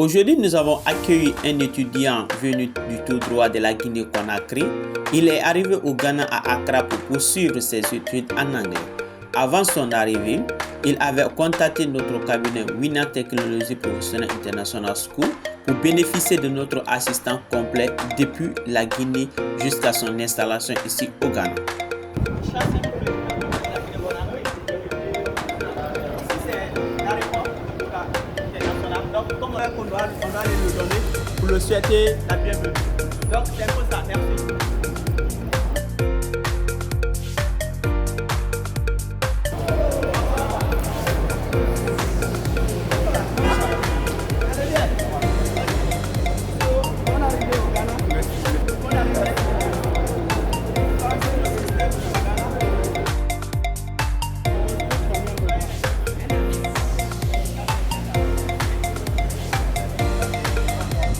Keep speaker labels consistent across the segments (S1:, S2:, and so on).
S1: Aujourd'hui, nous avons accueilli un étudiant venu du tout droit de la Guinée-Conakry. Il est arrivé au Ghana à Accra pour poursuivre ses études en anglais. Avant son arrivée, il avait contacté notre cabinet Wina Technology Professional International School pour bénéficier de notre assistant complet depuis la Guinée jusqu'à son installation ici au Ghana.
S2: Donc, on doit aller le donner pour le souhaiter la bienvenue. Donc, c'est un peu ça. Merci.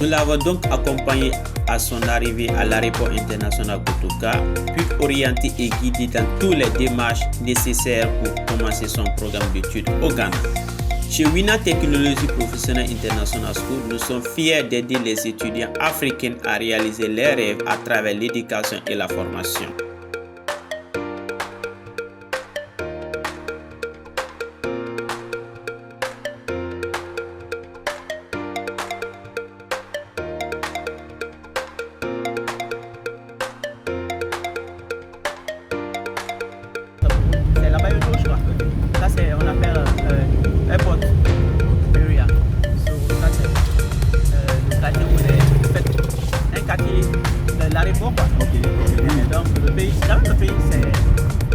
S1: Nous l'avons donc accompagné à son arrivée à l'aéroport international Kotoka, puis orienté et guidé dans toutes les démarches nécessaires pour commencer son programme d'études au Ghana. Chez Wina Technology Professional International School, nous sommes fiers d'aider les étudiants africains à réaliser leurs rêves à travers l'éducation et la formation.
S2: C'est là-bas une autre choix. Ça c'est on appelle airport area. So, ça c'est le quartier où est fait un quartier de l'aéroport quoi. Donc le pays, le pays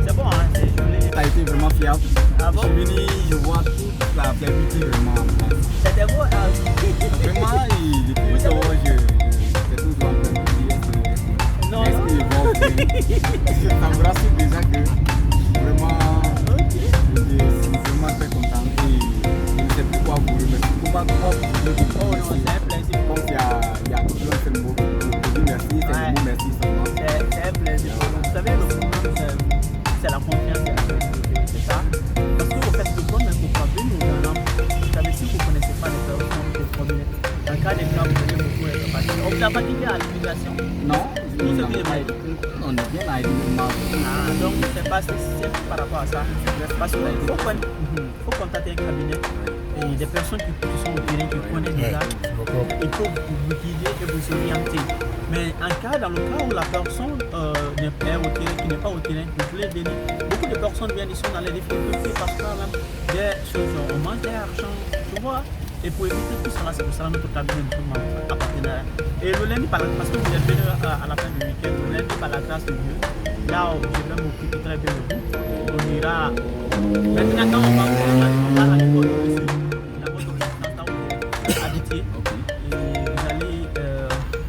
S2: c'est bon hein, c'est joli.
S3: Ça a été vraiment fiable.
S2: Ah bon?
S3: Je suis venu, je vois toute la fiabilité vraiment en place.
S2: C'était beau.
S3: Vraiment, depuis ce moment, j'ai toujours en train de dire
S2: Non,
S3: est-ce qu'il va ça me rassure déjà que vraiment, je suis vraiment très content et je ne sais plus quoi vous remercier. Comment
S2: Oh non, c'est un plaisir.
S3: Donc il y a toujours un seul mot pour dire merci, c'est le mot merci seulement.
S2: C'est un plaisir. Vous savez, le problème, c'est la confiance. C'est ça. Parce que vous faites le bon, mais vous pouvez nous donner. Vous savez, si vous ne connaissez pas les personnes, vous pouvez. En cas de cas, vous allez beaucoup être fatigué. On vous a fatigué à l'immigration?
S3: Non,
S2: Tout ce qui est mal.
S3: on est bien à
S2: Donc, c'est pas par rapport à ça. Parce qu'il faut contacter un cabinet et des personnes qui sont au terrain, qui connaissent déjà. Il faut vous guider et vous orienter. Mais dans le cas où la personne n'est pas au terrain, qui n'est pas au terrain, vous voulez venir. Beaucoup de personnes viennent ici dans les difficultés parce que même des choses, on manque d'argent, tu vois. Et pour éviter tout cela, c'est pour cela notre cabinet est un partenaire. Et le lundi, parce que vous êtes venu à la fin du week-end, le lundi, par la grâce de Dieu, là où je vais m'occuper très bien de vous, on ira. Maintenant, quand on va à l'école, la votre représentant habité, et vous allez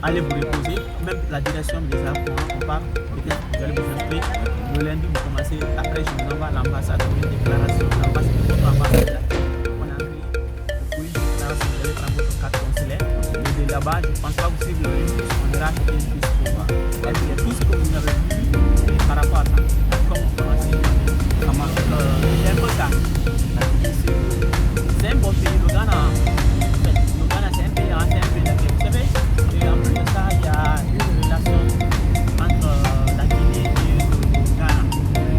S2: aller vous reposer, même la direction des arts, on part, peut-être vous allez vous inscrire. Le lundi, vous commencez, après je vous envoie à l'ambassade pour une déclaration, l'ambassade de votre ambassade. Là-bas, je ne pense pas que si vous voulez, on ira acheter une puce pour voir. Et puis, tout ce que vous avez vu par rapport à ça, comment on commence c'est un peu ça. C'est un bon pays, le Ghana. Le Ghana, c'est un pays d'accueil. Vous savez, et en plus de ça, il y a une relation entre la Guinée et le Ghana.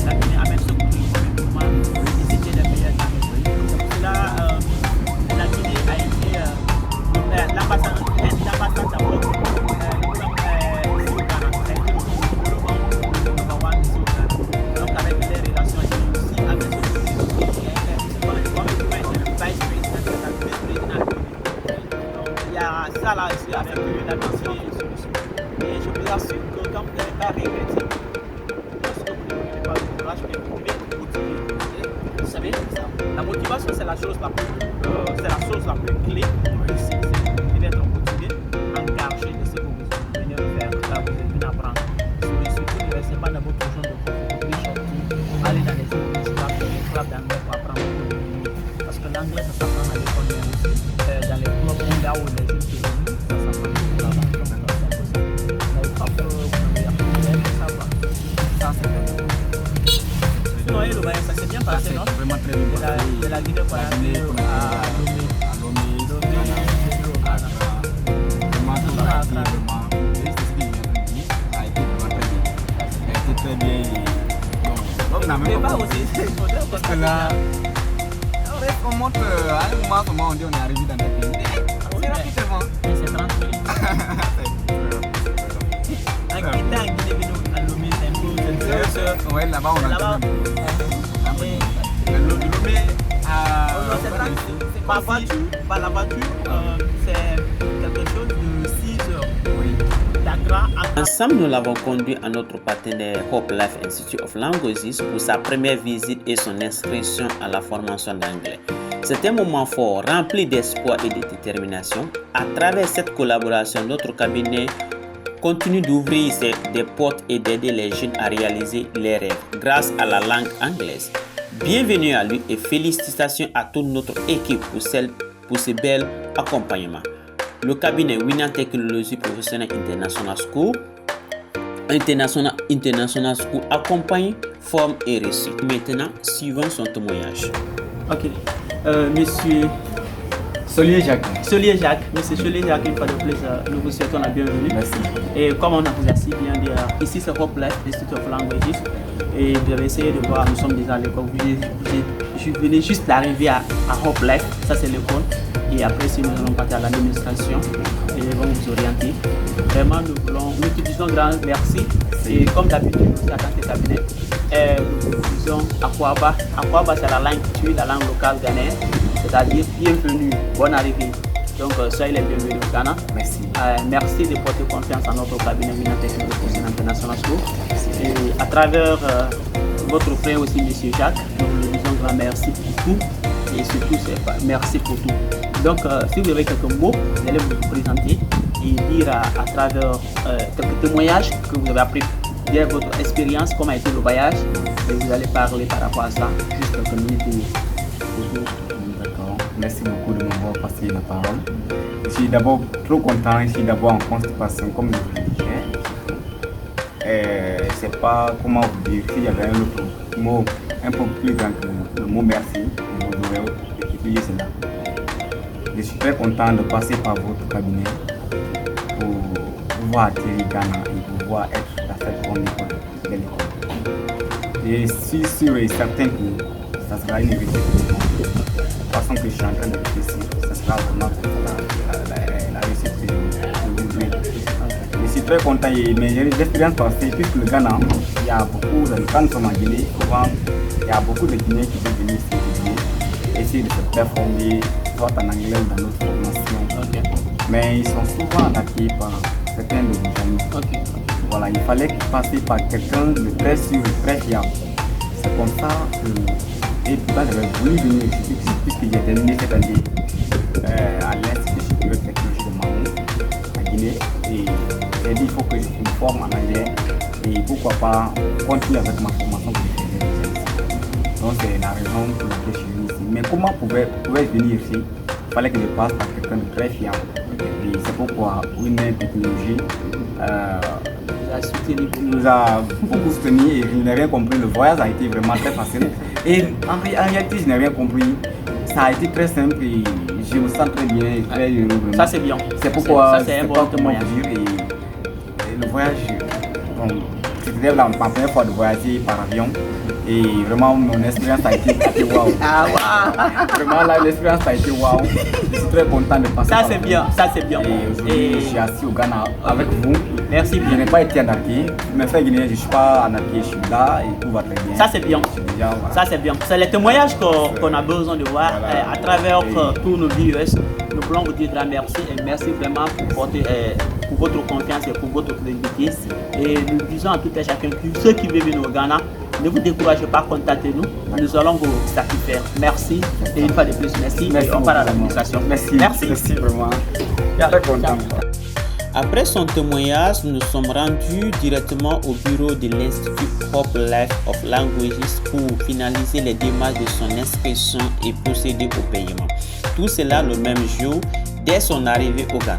S2: La Guinée amène ce gouvernement pour visiter les pays d'accueil. C'est là, la Guinée a été l'ambassade. Ça là ici avec la dossier et je vous assure que quand vous n'avez pas regretté parce que vous ne voulez pas le courage mais vous pouvez vous motiver. Vous savez la motivation c'est la chose la plus clé ici, c'est d'être motivé, engagé de ce que vous venez de faire, là vous êtes venu apprendre. Surtout ne restez pas dans votre zone de confort, allez dans les clubs d'anglais pour apprendre parce que l'anglais ça s'apprend à l'école mais aussi dans les clubs là où les ça s'est bien passé, non?
S3: Vraiment très bien passé.
S2: De la Guinée-Conakry à Lomé. aussi, il faudrait
S3: Parce que là, on monte à un moment, comment on dit, on est arrivé dans le pays. C'est rapidement.
S2: C'est 30 minutes. En quittant Guinée, à Lomé, c'est un peu.
S3: Ouais, là-bas, on a
S2: Là-bas.
S3: Lomé à.
S2: Par la voiture, c'est quelque chose de 6 heures.
S3: Oui.
S2: D'Accra à
S1: Ensemble, nous l'avons conduit à notre partenaire Hope Life Institute of Languages pour sa première visite et son inscription à la formation d'anglais. C'est un moment fort, rempli d'espoir et de détermination. À travers cette collaboration, notre cabinet continue d'ouvrir des portes et d'aider les jeunes à réaliser leurs rêves grâce à la langue anglaise. Bienvenue à lui et félicitations à toute notre équipe pour ce bel accompagnement. Le cabinet Winner Technology Professional International School accompagne, forme et réussit. Maintenant, suivons son témoignage.
S2: Ok. Monsieur
S3: Solier Jacques.
S2: Monsieur Solier Jacques, une fois de plus, nous vous souhaitons la bienvenue.
S3: Merci.
S2: Et comme on a vous a si bien dit, ici c'est Hope Life Institute of Languages. Et vous avez essayé de voir, nous sommes déjà à l'école. Je venais juste d'arriver à Hope Life, ça c'est l'école. Et après, si nous allons partir à l'administration, et ils vont vous orienter. Vraiment, nous te disons grand merci. Et comme d'habitude, nous attendons tes cabinets. Nous disons Akwaba. Akwaba, c'est la langue tue, la langue locale ghanéenne. C'est-à-dire bienvenue, bonne arrivée. Donc, soyez les bienvenus au Ghana.
S3: Merci.
S2: Merci de porter confiance en notre cabinet Winner Technology Professional International School. Et à travers votre frère aussi, M. Jacques, nous vous disons grand merci pour tout. Et surtout, merci pour tout. Donc, si vous avez quelques mots, vous allez vous présenter et dire à travers quelques témoignages que vous avez appris de votre expérience, comment a été le voyage. Et vous allez parler par rapport à ça, juste quelques minutes.
S3: D'accord. Merci beaucoup de m'avoir passé la parole. Je suis d'abord trop content ici d'abord en constipation comme je vous le disais. Je ne sais pas comment vous dire, s'il y avait un autre mot un peu plus grand que le mot merci, vous aurez étudié cela. Je suis très content de passer par votre cabinet pour pouvoir atterrir Ghana et pouvoir être dans cette bonne école de l'école. Je suis sûr et certain que ça sera une vérité pour moi. De la façon que je suis en train de réfléchir, ça sera vraiment la réussite que je voudrais. Je suis très content et mes expériences passées, puisque le Ghana, il y a beaucoup de quand nous sommes en Guinée, souvent il y a beaucoup de Guinéens qui peuvent venir ici, essayer de se performer, soit en anglais ou dans notre formation.
S2: Okay.
S3: Mais ils sont souvent attaqués par certains de nos amis.
S2: Okay.
S3: Voilà, il fallait qu'ils passent par quelqu'un de très sûr et très fiable. C'est comme ça que, et pourtant j'avais voulu venir ici, puisque j'ai terminé cette année à l'Institut supérieur de technologie de Mahon, à Guinée. Et j'ai dit il faut que je me forme en anglais et pourquoi pas continuer avec ma formation que j'ai faisais ici. Donc c'est la raison pour laquelle je suis venu ici. Mais comment pouvais-je venir ici? Il fallait que je passe par quelqu'un de très fiable. Et c'est pourquoi Winner Technology nous a beaucoup soutenu et je n'ai rien compris. Le voyage a été vraiment très facile. Et en réalité, je n'ai rien compris. Ça a été très simple et je me sens très bien et très heureux.
S2: Ça c'est bien.
S3: C'est pourquoi
S2: c'est un bon
S3: témoignage. Et le voyage, c'était ma première fois de voyager par avion. Et vraiment, mon expérience a été waouh.
S2: Ah waouh.
S3: Vraiment, là, l'expérience a été waouh. Je suis très content de passer.
S2: Ça c'est bien, ça c'est bien.
S3: Et aujourd'hui, je suis assis au Ghana avec vous.
S2: Merci bien.
S3: Je n'ai pas été anarqué. Mes frères guinéens, je ne suis pas anarqué, je suis là et tout va très bien.
S2: Ça c'est bien.
S3: Déjà, voilà.
S2: Ça c'est bien. C'est les témoignages qu'on a besoin de voir
S3: voilà.
S2: À travers tous nos VUS. Nous voulons vous dire grand merci et merci vraiment pour votre confiance et pour votre crédibilité. Et nous disons à tout et chacun que ceux qui veulent venir au Ghana, ne vous découragez pas, contactez-nous. Nous allons vous satisfaire. Merci. Et une fois de plus, merci.
S3: Merci
S2: et on part à l'administration.
S3: Merci.
S2: Merci.
S3: Merci vraiment. Très content.
S1: Après son témoignage, nous sommes rendus directement au bureau de l'Institut Hope Life of Languages pour finaliser les démarches de son inscription et procéder au paiement. Tout cela le même jour dès son arrivée au Ghana.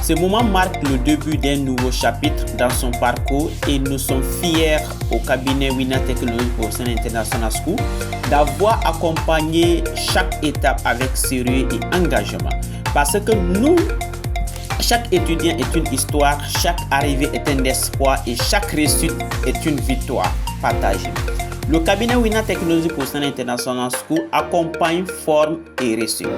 S1: Ce moment marque le début d'un nouveau chapitre dans son parcours et nous sommes fiers au cabinet Winner Technology Professional International School d'avoir accompagné chaque étape avec sérieux et engagement. Parce que nous, chaque étudiant est une histoire, chaque arrivée est un espoir et chaque réussite est une victoire partagée. Le cabinet Wina Technology Professionnelle International School accompagne, forme et reçoit.